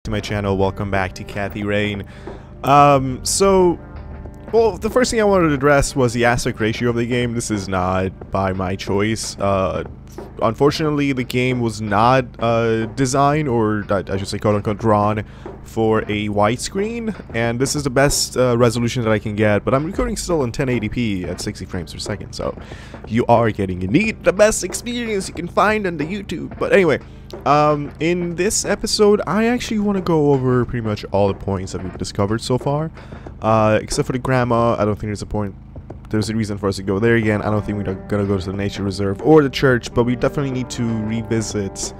To my channel, welcome back to Kathy Rain. Well, the first thing I wanted to address was the aspect ratio of the game. This is not by my choice. Unfortunately, the game was not designed, or I should say quote-unquote drawn, for a widescreen, and this is the best resolution that I can get, but I'm recording still in 1080p at 60 frames per second, so you are getting indeed the best experience you can find on the YouTube. But anyway, in this episode, I actually want to go over pretty much all the points that we've discovered so far, except for the grandma. I don't think there's a reason for us to go there again. I don't think we're gonna go to the nature reserve or the church, but we definitely need to revisit,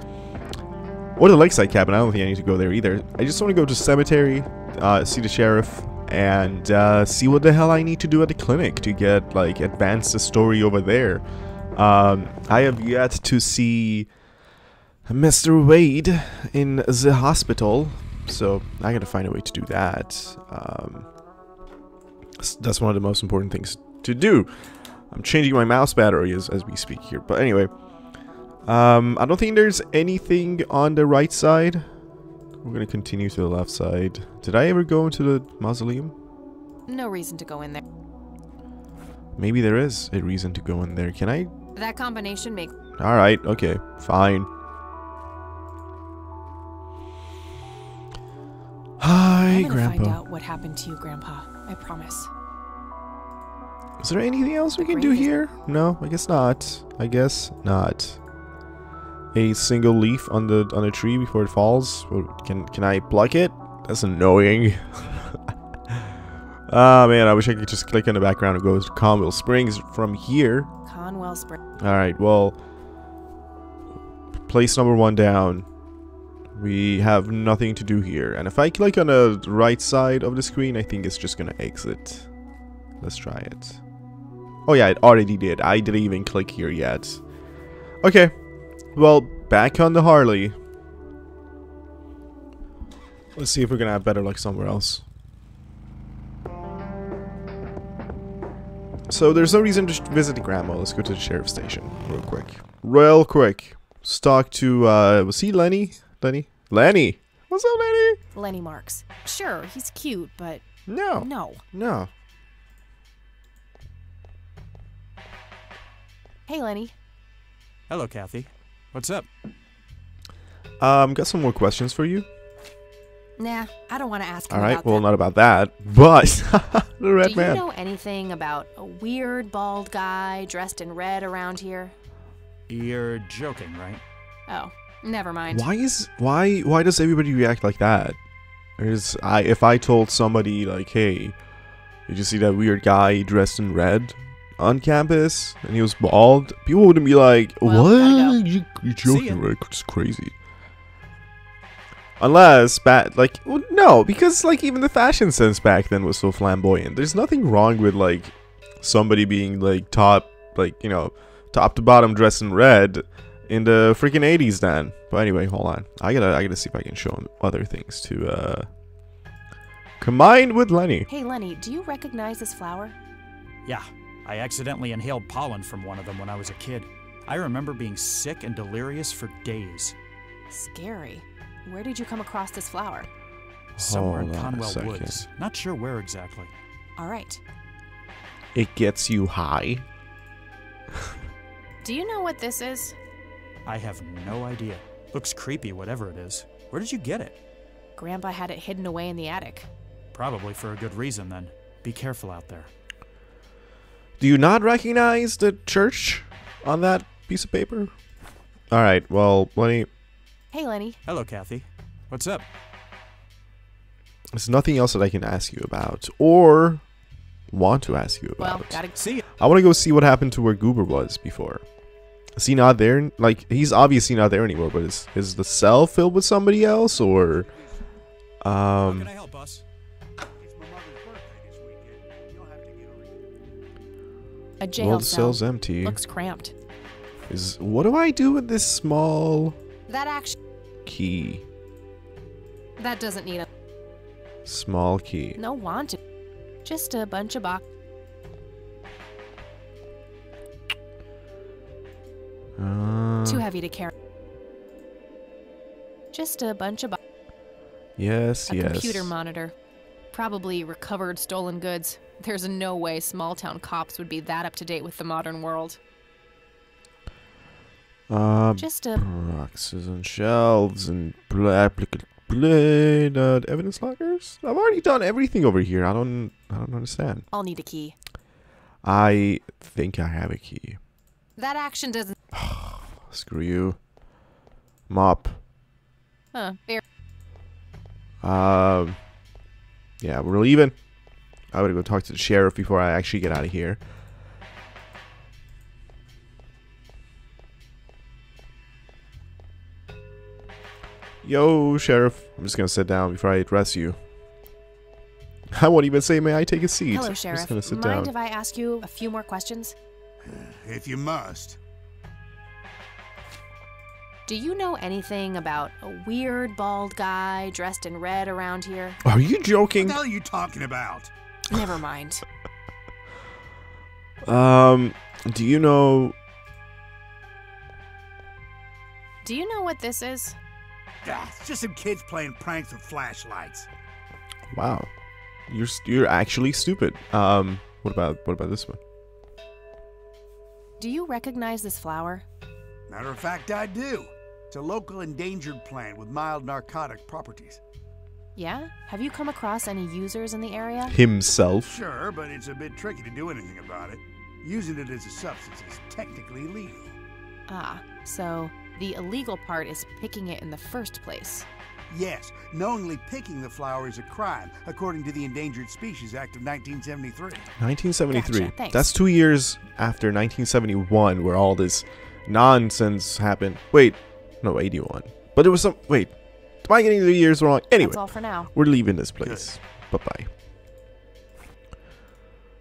or the lakeside cabin. I don't think I need to go there either. I just want to go to cemetery, see the sheriff, and see what the hell I need to do at the clinic to get, like, advance the story over there. I have yet to see Mr. Wade in the hospital, so I gotta find a way to do that. That's one of the most important things to do. I'm changing my mouse battery as we speak here, but anyway. I don't think there's anything on the right side. We're gonna continue to the left side. Did I ever go into the mausoleum? No reason to go in there. Maybe there is a reason to go in there. Can I? That combination makes... Alright, okay, fine. Hi, I'm gonna Grandpa. find out what happened to you, Grandpa. I promise. Is there anything else we can do here? No, I guess not. I guess not. A single leaf on a tree before it falls. Can I pluck it? That's annoying. Ah, man, I wish I could just click on the background and go to Conwell Springs from here. Conwell Springs. Alright, well, place number 1 down. We have nothing to do here. And if I click on the right side of the screen, I think it's just gonna exit. Let's try it. Oh yeah, it already did. I didn't even click here yet. Okay. Well, back on the Harley. Let's see if we're gonna have better luck somewhere else. So there's no reason to visit the grandma. Let's go to the sheriff's station real quick. Real quick. Let's talk to, was he Lenny? Lenny! What's up, Lenny? Lenny Marks. Sure, he's cute, but... No. No. Hey, Lenny. Hello, Kathy. What's up? Got some more questions for you. Nah, I don't want to ask him Alright, about well, that. not about that, but the red Do man. you know anything about a weird bald guy dressed in red around here? You're joking, right? Oh, never mind. Why does everybody react like that? If I told somebody, like, hey, did you see that weird guy dressed in red on campus and he was bald, people wouldn't be like, Well, what? gotta You're joking, right? It's crazy. Unless, well, no, because, like, even the fashion sense back then was so flamboyant. There's nothing wrong with, like, somebody being, like, top to bottom dressed in red in the freaking 80s then. But anyway, hold on. I gotta see if I can show him other things to, combined with Lenny. Hey, Lenny, do you recognize this flower? Yeah, I accidentally inhaled pollen from one of them when I was a kid. I remember being sick and delirious for days. Scary. Where did you come across this flower? Somewhere in Hold on a Conwell second. Woods. Not sure where exactly. All right. It gets you high. Do you know what this is? I have no idea. Looks creepy, whatever it is. Where did you get it? Grandpa had it hidden away in the attic. Probably for a good reason, then. Be careful out there. Do you not recognize the church on that piece of paper? Alright, well, Lenny, Hey, Lenny. Hello, Kathy. What's up? there's nothing else that I can ask you about, or want to ask you about. Well, gotta... See ya. I want to go see what happened to where Goober was before. Is he not there? Like, he's obviously not there anymore, but is the cell filled with somebody else, or... How can I help, boss? It's my mother's birthday this weekend. You'll have to get on. A jail Well, the cell. cell's empty. Looks cramped. What do I do with this small That actually... key? That doesn't need a... Small key. No wanted. Just a bunch of box... Too heavy to carry. Just a bunch of... Yes, A yes. computer monitor. Probably recovered stolen goods. There's no way small-town cops would be that up-to-date with the modern world. Just a... Boxes and shelves and evidence lockers. I've already done everything over here. I don't understand. I'll need a key. I think I have a key. That action doesn't... Screw you. Mop. Fair. Yeah, we're leaving. I gotta go talk to the sheriff before I actually get out of here. Yo, sheriff. I'm just gonna sit down before I address you. I won't even say, may I take a seat? Hello, I'm Sheriff. just gonna sit Mind down. if I ask you a few more questions? If you must. Do you know anything about a weird bald guy dressed in red around here? Are you What joking? the hell are you talking about? Never mind. Do you know... Do you know what this is? Ah, it's just some kids playing pranks with flashlights. Wow. You're actually stupid. What about this one? Do you recognize this flower? Matter of fact, I do. It's a local endangered plant with mild narcotic properties. Yeah? Have you come across any users in the area? Himself. Sure, but it's a bit tricky to do anything about it. Using it as a substance is technically illegal. Ah, so the illegal part is picking it in the first place. Yes, knowingly picking the flower is a crime, according to the Endangered Species Act of 1973. 1973. Gotcha, thanks. That's 2 years after 1971, where all this nonsense happened. Wait, no, 81. But there was some. Wait, am I getting the years wrong? Anyway, That's all for now. we're leaving this place. Bye bye.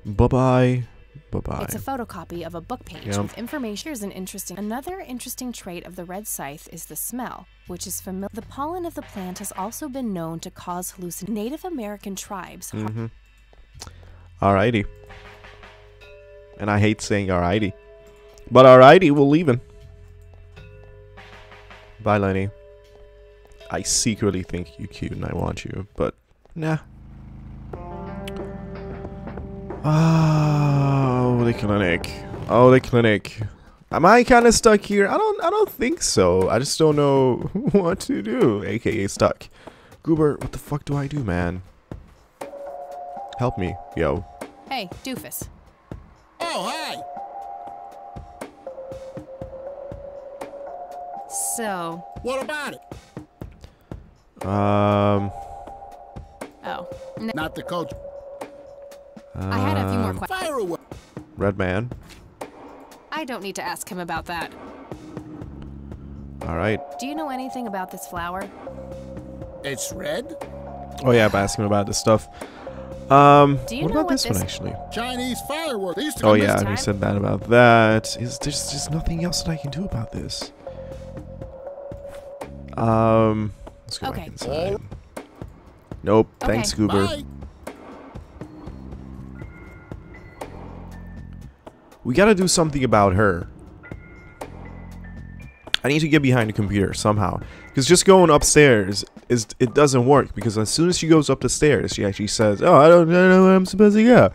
Bye bye. Bye bye. It's a photocopy of a book page Yep. with information. Here's Another interesting trait of the red scythe is the smell, which is familiar. The pollen of the plant has also been known to cause hallucinations. Native American tribes. Alrighty. And I hate saying alrighty. But alrighty, we're leaving. Bye, Lenny. I secretly think you're cute and I want you, but nah. Oh, the clinic. Oh, the clinic. Am I kind of stuck here? I don't think so. I just don't know what to do, aka stuck. Goober, what the fuck do I do, man? Help me, yo. Hey, doofus. Oh, hi! So, What about it? oh, Not the coach. I had a few more questions. Fire away. Red man. I don't need to ask him about that. All right. Do you know anything about this flower? It's red? Oh yeah, I'm asking about this stuff. Do you What know about what this one this- actually? Chinese fireworks. They used to Oh come yeah, this he time? said that about that. There's just nothing else that I can do about this. Let's go back Okay. inside. Nope. Okay, Thanks, Goober. Bye. We gotta do something about her. I need to get behind the computer somehow. Because just going upstairs, it doesn't work. Because as soon as she goes up the stairs, she actually says, oh, I don't know where I'm supposed to go.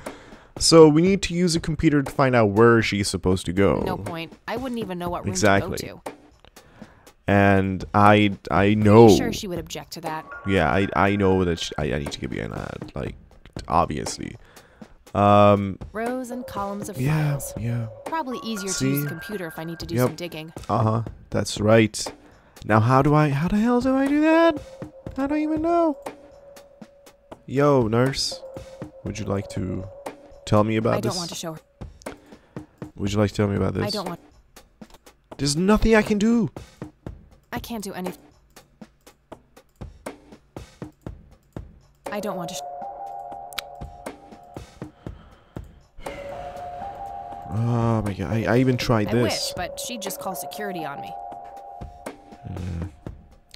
So we need to use a computer to find out where she's supposed to go. No point. I wouldn't even know what room Exactly. to go to. And I know. Sure, she would object to that. Yeah, I know that I need to get behind that. Like, obviously. Rows and columns of Yeah, files. yeah. Probably easier to See? use the computer if I need to do Yep. some digging. Uh-huh. That's right. Now how the hell do I do that? I don't even know. Yo, nurse. Would you like to tell me about I this? don't want to show her. Would you like to tell me about this? I don't want. There's nothing I can do. I can't do anything. I don't want to. Oh my god. I even tried I this. wish, but she'd just call security on me.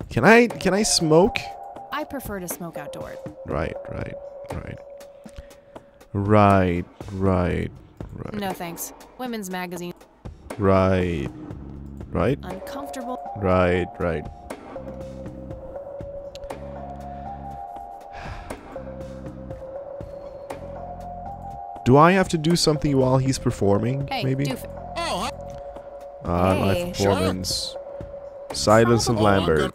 Can I smoke? I prefer to smoke outdoors. Right. Right. No thanks. Women's magazine. Right. Uncomfortable. Right. Do I have to do something while he's performing? Hey, maybe? Oh, My Hey. performance. Silence of Oh, I'm Lambert.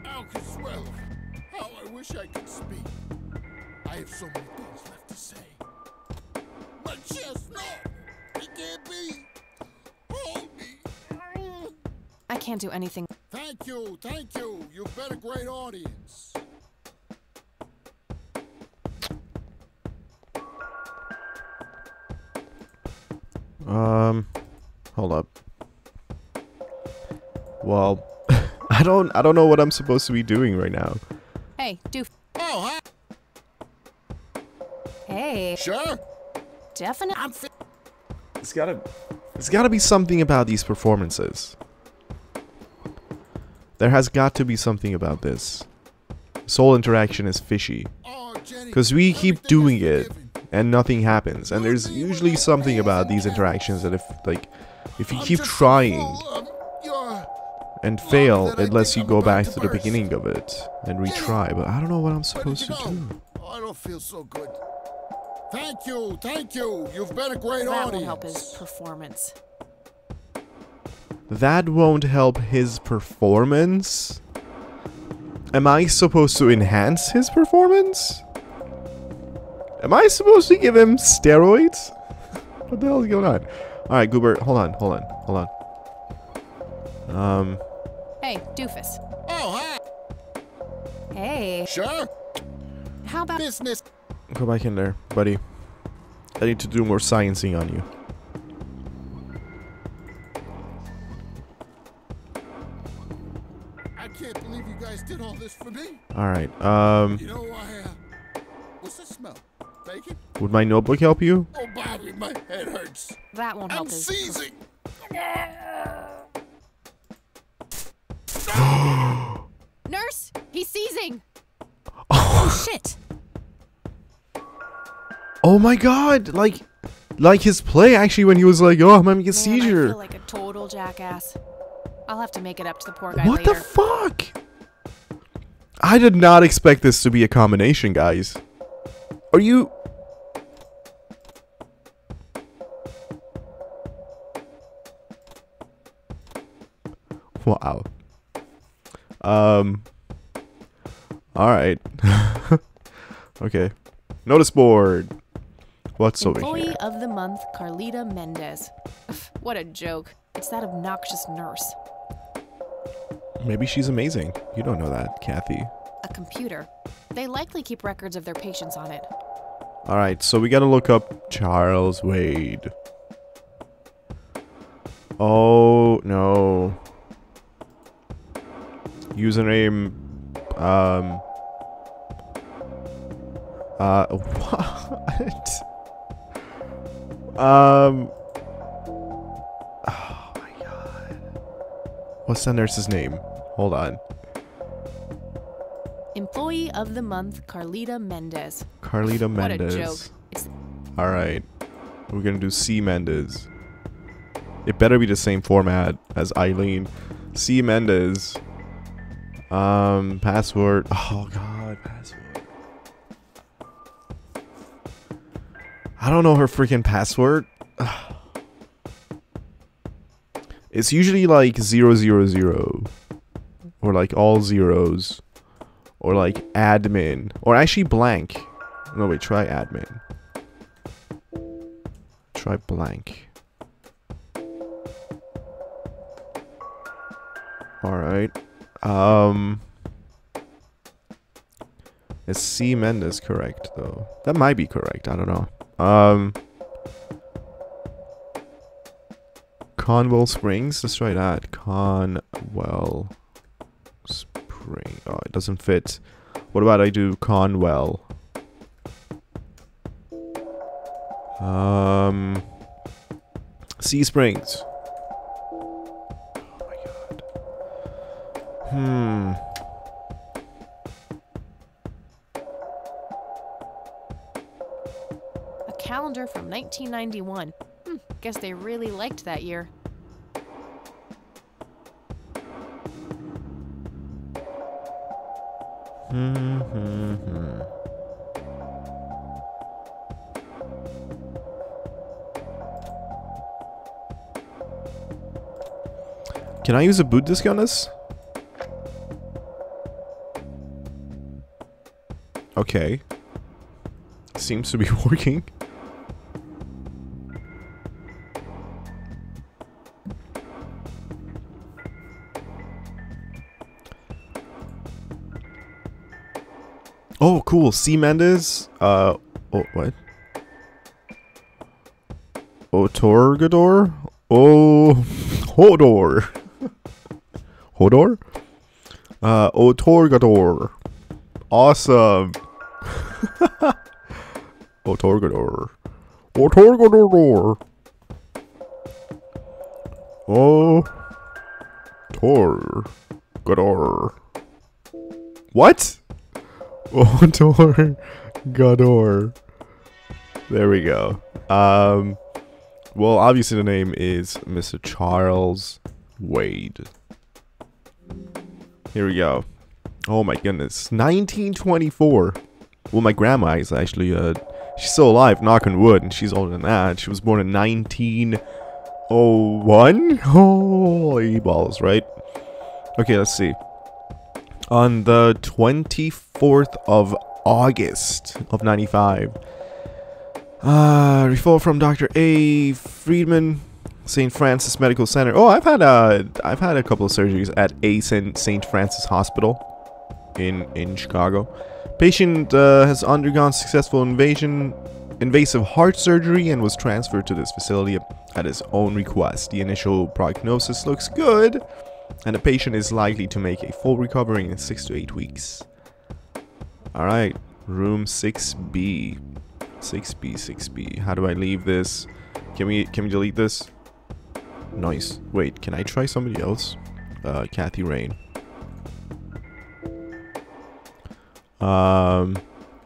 how swell. How I wish I could speak. I have so many things left to say. My chest, no! It can't be! Hold me! I can't do anything. Thank you, thank you. You've been a great audience. Hold up. Well, I don't know what I'm supposed to be doing right now. Hey, doof. Oh, hi. Hey, Sure? definitely. I'm There's gotta be something about these performances. There has got to be something about this. This whole interaction is fishy. Oh, Jenny. Because we keep everything doing is it forgiven. and nothing happens. And there's usually something about these interactions that if you I'm keep just so trying full of your- and fail, that I it lets think you I'm go about back to to the burst. beginning of it and retry. But I don't know what I'm Where did supposed you to go? do. Oh, I don't feel so good. Thank you, thank you. You've been a great That audience. won't help his performance. That won't help his performance? Am I supposed to enhance his performance? Am I supposed to give him steroids? What the hell is going on? Alright, Goober, hold on. Hey, doofus. Oh, hi. Hey, Sure. how about Business. Go back in there, buddy. I need to do more sciencing on you. I can't believe you guys did all this for me. Alright, You know, what's that smell? Bacon? would my notebook help you? Oh, Bobby, my head hurts. that won't I'm help his seizing. Nurse, he's seizing. Oh shit. Oh my god! Like his play actually when he was like, oh, I'm having a Man, I seizure. feel like a total jackass. I'll have to make it up to the poor guy What later. the fuck? I did not expect this to be a combination, guys. Are you... Wow. Alright. Okay. Notice board. What's over Employee here? of the month, Carlita Mendez. What a joke. It's that obnoxious nurse. Maybe she's amazing. You don't know that, Kathy. A computer. They likely keep records of their patients on it. Alright, so we gotta look up Charles Wade. Oh, no. Username, what? Oh my god. What's the nurse's name? Hold on. Employee of the month, Carlita Mendez. Carlita What a Mendez. joke. It's Alright. We're gonna do C. Mendez. It better be the same format as Eileen. C. Mendez. Password. Oh god, password. I don't know her freaking password. It's usually like 000. Or like all zeros. Or like admin. Or actually blank. No, wait, try admin. Try blank. Alright. Is C. Mendez correct, though? That might be correct. I don't know. Conwell Springs? Let's try that. Conwell Spring. Oh, it doesn't fit. What about I do Conwell? Sea Springs. Oh my god. a calendar from 1991. Guess they really liked that year. Can I use a boot disc on this? Okay. Seems to be working. Oh, cool. C. Mendes. Oh, what? Otorgador? Oh, Hodor. Hodor? Otorgador. Awesome. Otorgador. Otorgador. Oh. Torgador. What? Otorgador. There we go. Well, obviously the name is Mr. Charles Wade. Here we go. Oh my goodness. 1924. Well, my grandma is actually, she's still alive, knock on wood, and she's older than that. She was born in 1901? Holy balls, right? Okay, let's see. On the 24th of August of 95. Referral from Dr. A. Friedman, St. Francis Medical Center. Oh, I've had a couple of surgeries at St. Francis Hospital in Chicago. Patient has undergone successful invasive heart surgery and was transferred to this facility at his own request. The initial prognosis looks good, and the patient is likely to make a full recovery in 6 to 8 weeks. Alright, room 6B. 6B. How do I leave this? Can we delete this? Nice. Wait, can I try somebody else? Kathy Rain.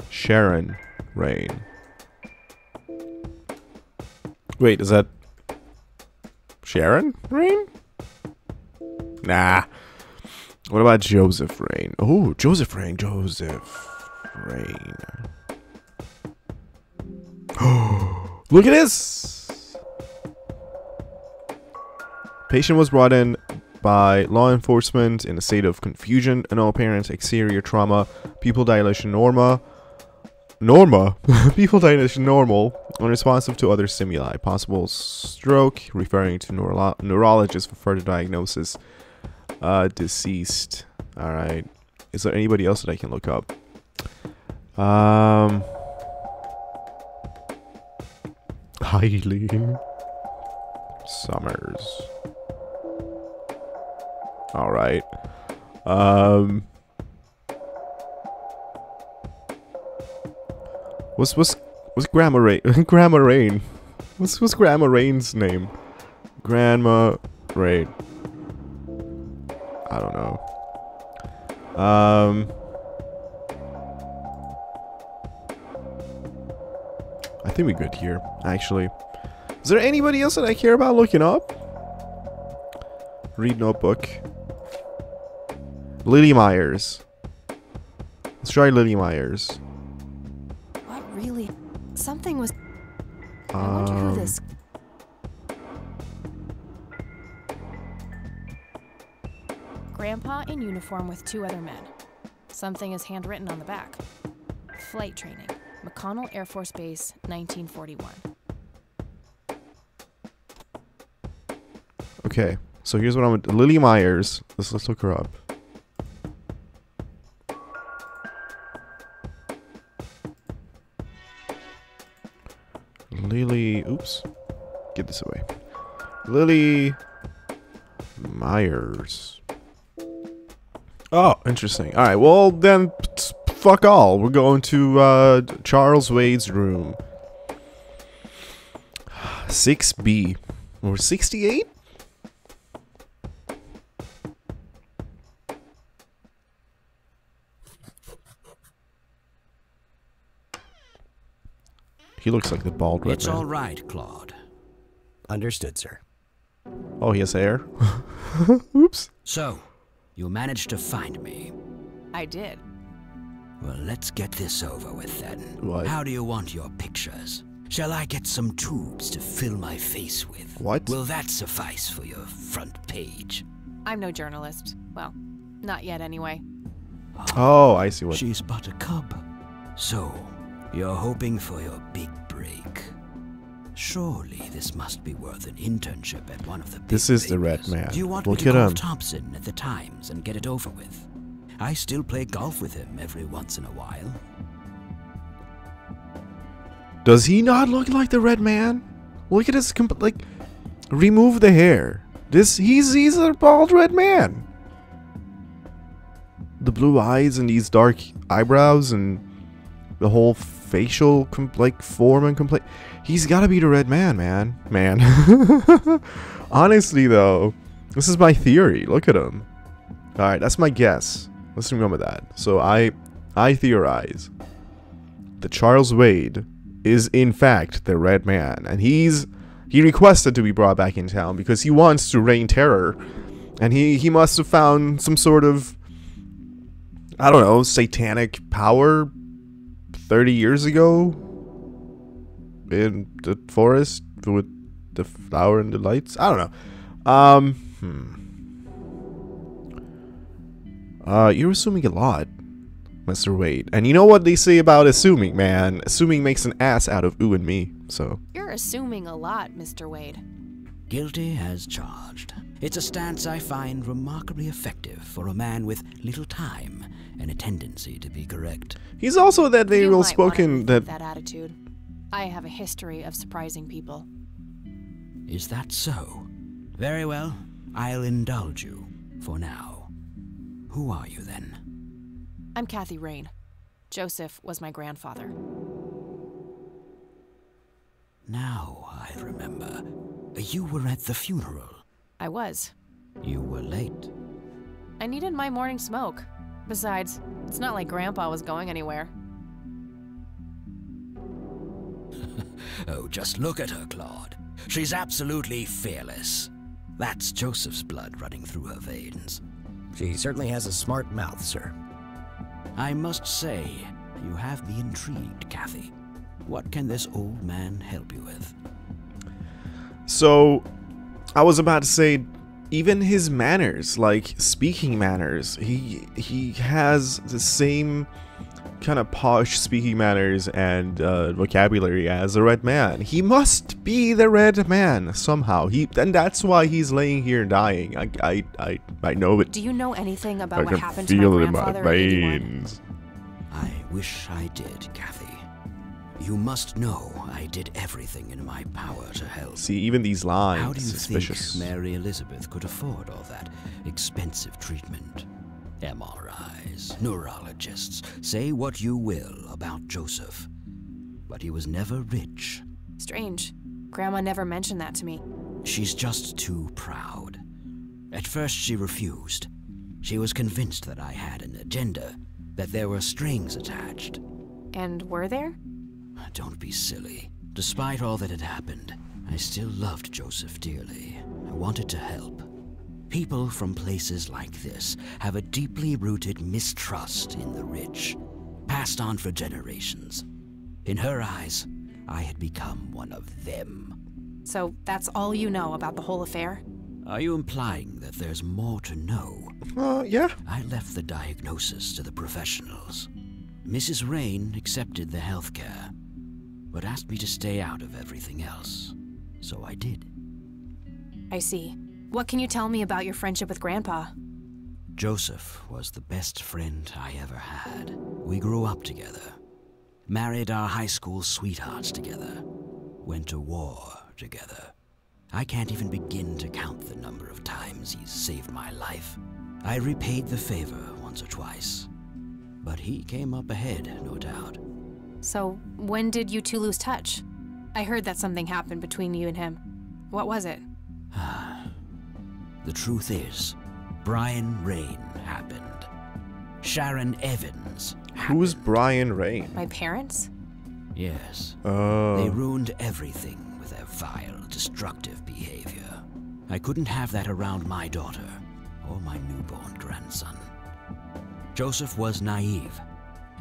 Sharon Rain. Wait, is that Sharon Rain? Nah. What about Joseph Rain? Oh, Joseph Rain. Look at this! Patient was brought in by law enforcement in a state of confusion, no apparent exterior trauma, pupil dilation pupil dilation normal, unresponsive to other stimuli, possible stroke, referring to neurologist for further diagnosis, deceased. Alright, is there anybody else that I can look up? Eileen Summers. Alright. What's Grandma Rain? Grandma Rain. What's Grandma Rain's name? Grandma Rain. I don't know. I think we're good here, actually. Is there anybody else that I care about looking up? Read notebook. Lily Myers. Let's try Lily Myers. What really? Something was... I wonder who this... Grandpa in uniform with 2 other men. Something is handwritten on the back. Flight training. McConnell Air Force Base, 1941. Okay, so here's what I'm gonna do. Lily Myers. Let's look her up. Lily, oops. Get this away. Lily Myers. Oh, interesting. Alright, well then, fuck all. We're going to Charles Wade's room. 6B. Or 68? He looks like the bald red It's man. all right, Claude. Understood, sir. Oh, he has hair? Oops. So, you managed to find me. I did. Well, let's get this over with then. What? How do you want your pictures? Shall I get some tubes to fill my face with? What? Will that suffice for your front page? I'm no journalist. Well, not yet anyway. Oh, I see what. She's but a cub. So, you're hoping for your big break. Surely this must be worth an internship at one of the big This is the papers. Red Man. Do you want Look me to at call him. Thompson at the Times and get it over with? I still play golf with him every once in a while. Does he not look like the Red Man? Look at his like. Remove the hair. He's a bald red man. The blue eyes and these dark eyebrows and the whole facial form and complete. He's got to be the Red Man, man. Honestly, though, this is my theory. Look at him. All right, that's my guess. Let's remember that. So I theorize that Charles Wade is in fact the Red Man, and he requested to be brought back in town because he wants to reign terror, and he must have found some sort of, I don't know, satanic power 30 years ago in the forest with the flower and the lights. I don't know. You're assuming a lot, Mr. Wade. And you know what they say about assuming, man? Assuming makes an ass out of ooh and me, so. You're assuming a lot, Mr. Wade. Guilty as charged. It's a stance I find remarkably effective for a man with little time and a tendency to be correct. He's also that very You well might wanna spoken rethink that. that attitude. I have a history of surprising people. Is that so? Very well. I'll indulge you for now. Who are you then? I'm Kathy Rain. Joseph was my grandfather. Now I remember. You were at the funeral. I was. You were late. I needed my morning smoke. Besides, it's not like Grandpa was going anywhere. Oh, just look at her, Claude. She's absolutely fearless. That's Joseph's blood running through her veins. She certainly has a smart mouth, sir. I must say, you have me intrigued, Kathy. What can this old man help you with? So, I was about to say, even his manners, like speaking manners, he has the same kind of posh speaking manners and vocabulary as the Red Man. He must be the Red Man somehow. And that's why he's laying here dying. I know it. Do you know anything about I what can happened to feel my it in my grandfather in 81? veins. I wish I did, Kathy. You must know I did everything in my power to help. See, even these lines, How do you suspicious. think Mary Elizabeth could afford all that expensive treatment? MRIs, neurologists, say what you will about Joseph. But he was never rich. Strange. Grandma never mentioned that to me. She's just too proud. At first she refused. She was convinced that I had an agenda, that there were strings attached. And were there? Don't be silly. Despite all that had happened, I still loved Joseph dearly. I wanted to help. People from places like this have a deeply rooted mistrust in the rich, passed on for generations. In her eyes, I had become one of them. So that's all you know about the whole affair? Are you implying that there's more to know? Yeah. I left the diagnosis to the professionals. Mrs. Rain accepted the health care, but asked me to stay out of everything else. So I did. I see. What can you tell me about your friendship with Grandpa? Joseph was the best friend I ever had. We grew up together, married our high school sweethearts together, went to war together. I can't even begin to count the number of times he's saved my life. I repaid the favor once or twice, but he came up ahead, no doubt. So, when did you two lose touch? I heard that something happened between you and him. What was it? The truth is, Brian Rain happened. Sharon Evans happened. Who's Brian Rain? My parents? Yes. Oh. They ruined everything with their vile, destructive behavior. I couldn't have that around my daughter or my newborn grandson. Joseph was naive,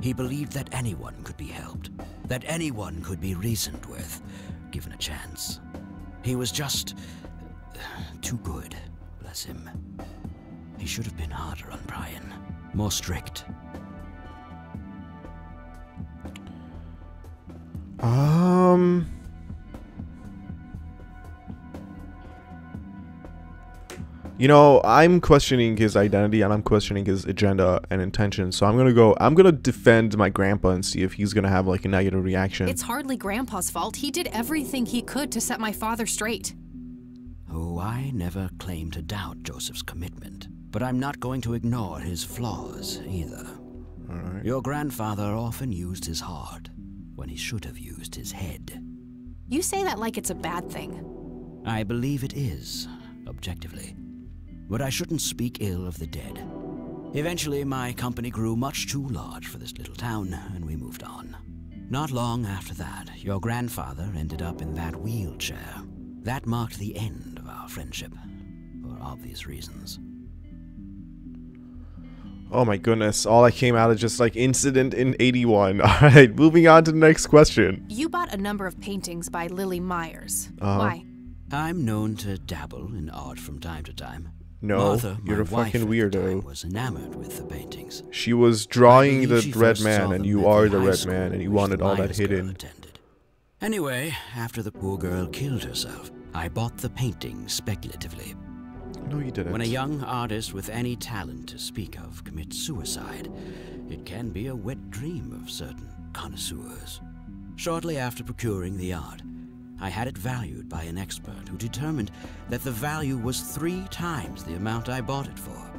He believed that anyone could be helped, that anyone could be reasoned with, given a chance. He was just too good, bless him. He should have been harder on Brian, more strict. You know, I'm questioning his identity and I'm questioning his agenda and intention. So I'm gonna defend my grandpa and see if he's gonna have like a negative reaction. It's hardly Grandpa's fault. He did everything he could to set my father straight. Oh, I never claimed to doubt Joseph's commitment, but I'm not going to ignore his flaws either. All right. Your grandfather often used his heart when he should have used his head. You say that like it's a bad thing. I believe it is, objectively. But I shouldn't speak ill of the dead. Eventually, my company grew much too large for this little town, and we moved on. Not long after that, your grandfather ended up in that wheelchair. That marked the end of our friendship, for obvious reasons. Oh my goodness, all that came out is just like incident in 81. Alright, moving on to the next question. You bought a number of paintings by Lily Myers. Why? I'm known to dabble in art from time to time. No, Martha, you're my a fucking wife at the weirdo. time, was enamored with the paintings. She was drawing I the believe she red first man saw and them you at are the the high red school man and you which wanted the all that Myers girl hidden. attended. Anyway, after the poor girl killed herself, I bought the paintings speculatively. No, you didn't. When a young artist with any talent to speak of commits suicide, it can be a wet dream of certain connoisseurs. Shortly after procuring the art, I had it valued by an expert who determined that the value was 3 times the amount I bought it for.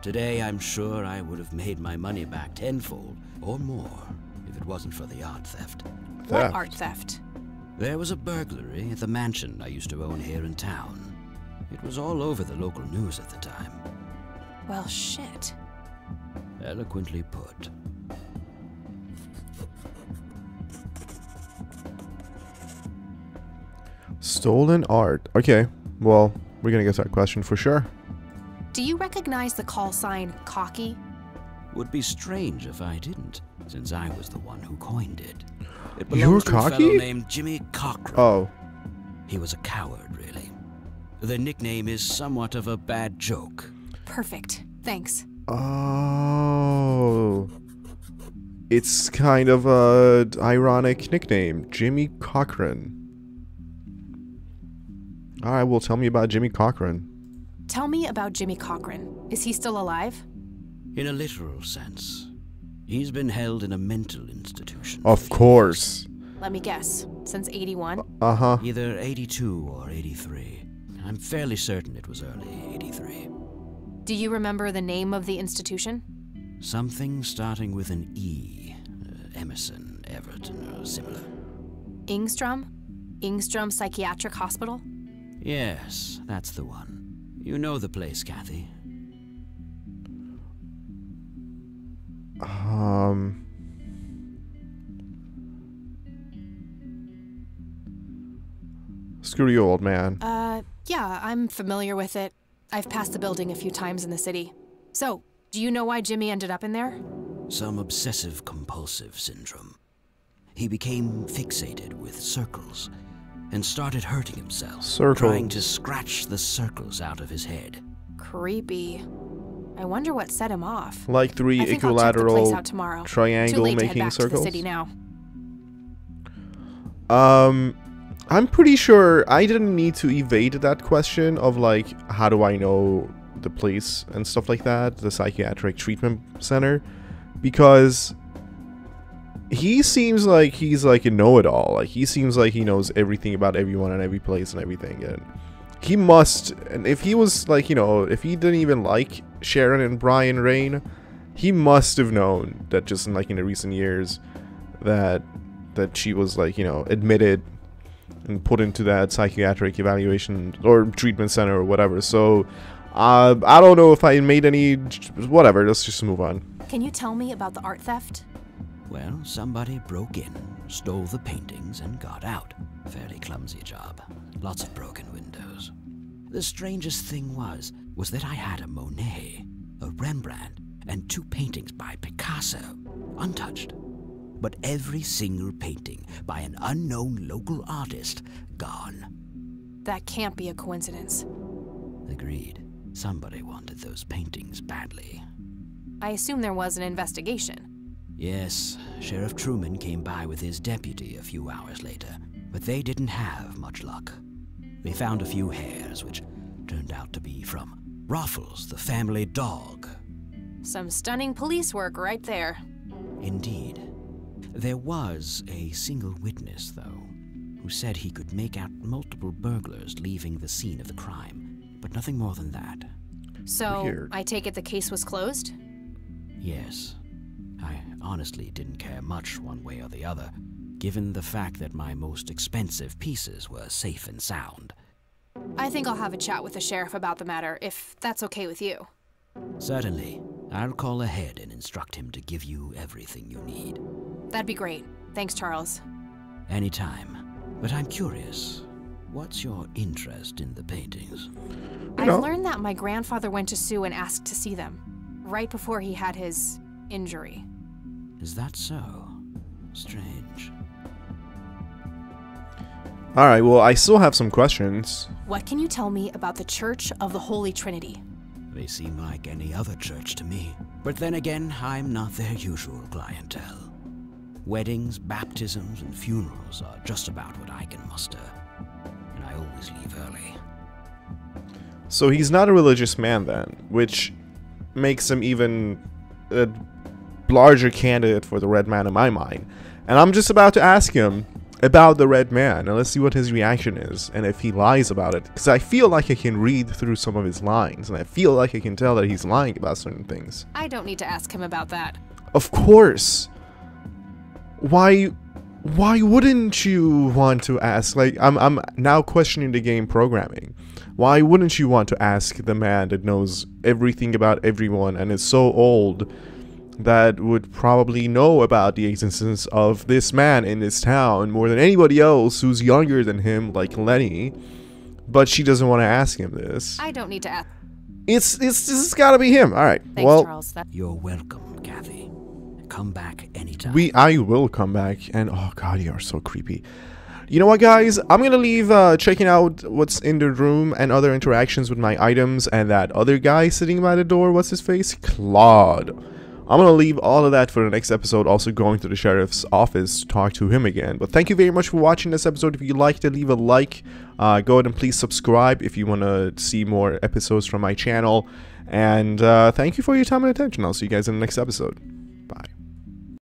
Today, I'm sure I would have made my money back tenfold or more if it wasn't for the art theft. What art theft? There was a burglary at the mansion I used to own here in town. It was all over the local news at the time. Well, shit. Eloquently put. Stolen art. Okay, well, we're gonna get to that question for sure. Do you recognize the call sign Cocky? Would be strange if I didn't, since I was the one who coined it. It You were belongs to a fellow cocky? named Jimmy Cochran. Oh. He was a coward, really. The nickname is somewhat of a bad joke. Perfect. Thanks. Oh. It's kind of a ironic nickname, Jimmy Cochran. Alright, well, tell me about Jimmy Cochran. Tell me about Jimmy Cochran. Is he still alive? In a literal sense, he's been held in a mental institution. Of course. Let me guess. Since 81? Uh-huh. Either 82 or 83. I'm fairly certain it was early 83. Do you remember the name of the institution? Something starting with an E. Emerson, Everton, or similar. Ingstrom? Ingstrom Psychiatric Hospital? Yes, that's the one. You know the place, Kathy. Screw you, old man. Yeah, I'm familiar with it. I've passed the building a few times in the city. So, do you know why Jimmy ended up in there? Some obsessive-compulsive syndrome. He became fixated with circles and started hurting himself, trying to scratch the circles out of his head. Creepy. I wonder what set him off. Like 3 I think I'll check the place equilateral out tomorrow. triangle Too late to head making back circles. to the city now. I'm pretty sure I didn't need to evade that question of like, how do I know the place and stuff like that, the psychiatric treatment center, because he seems like he's like a know-it-all. Like, he seems like he knows everything about everyone and every place and everything, and he must, and if he was like, you know, if he didn't even like Sharon and Brian Rain, he must have known that just in like in the recent years that she was like, you know, admitted and put into that psychiatric evaluation or treatment center or whatever. So I don't know if I made any, whatever, let's just move on. Can you tell me about the art theft? Well, somebody broke in, stole the paintings, and got out. Fairly clumsy job. Lots of broken windows. The strangest thing was that I had a Monet, a Rembrandt, and 2 paintings by Picasso, untouched. But every single painting by an unknown local artist, gone. That can't be a coincidence. Agreed. Somebody wanted those paintings badly. I assume there was an investigation. Yes, Sheriff Truman came by with his deputy a few hours later, but they didn't have much luck. They found a few hairs, which turned out to be from Ruffles, the family dog. Some stunning police work right there. Indeed. There was a single witness, though, who said he could make out multiple burglars leaving the scene of the crime, but nothing more than that. So, Weird. I take it the case was closed? Yes. I honestly didn't care much one way or the other, given the fact that my most expensive pieces were safe and sound. I think I'll have a chat with the sheriff about the matter, if that's okay with you. Certainly. I'll call ahead and instruct him to give you everything you need. That'd be great. Thanks, Charles. Anytime. But I'm curious, what's your interest in the paintings? I've learned that my grandfather went to Sue and asked to see them, right before he had his injury. Is that so? Strange. Alright, well, I still have some questions. What can you tell me about the Church of the Holy Trinity? They seem like any other church to me. But then again, I'm not their usual clientele. Weddings, baptisms, and funerals are just about what I can muster. And I always leave early. So he's not a religious man then, which makes him even a larger candidate for the Red Man in my mind. And I'm just about to ask him about the Red Man, and let's see what his reaction is, and if he lies about it. Because I feel like I can read through some of his lines, and I feel like I can tell that he's lying about certain things. I don't need to ask him about that. Of course. Why wouldn't you want to ask? Like, I'm now questioning the game programming. Why wouldn't you want to ask the man that knows everything about everyone and is so old that would probably know about the existence of this man in this town more than anybody else who's younger than him, like Lenny, but she doesn't want to ask him this? I don't need to ask. This has got to be him. All right. Thanks, Well, Charles. You're welcome, Kathy. Come back anytime. I will come back, and oh god, you are so creepy. You know what, guys? I'm gonna leave checking out what's in the room and other interactions with my items and that other guy sitting by the door. What's his face? Claude. I'm gonna leave all of that for the next episode, also going to the sheriff's office to talk to him again. But thank you very much for watching this episode. If you liked it, leave a like. Go ahead and please subscribe if you want to see more episodes from my channel. And thank you for your time and attention. I'll see you guys in the next episode.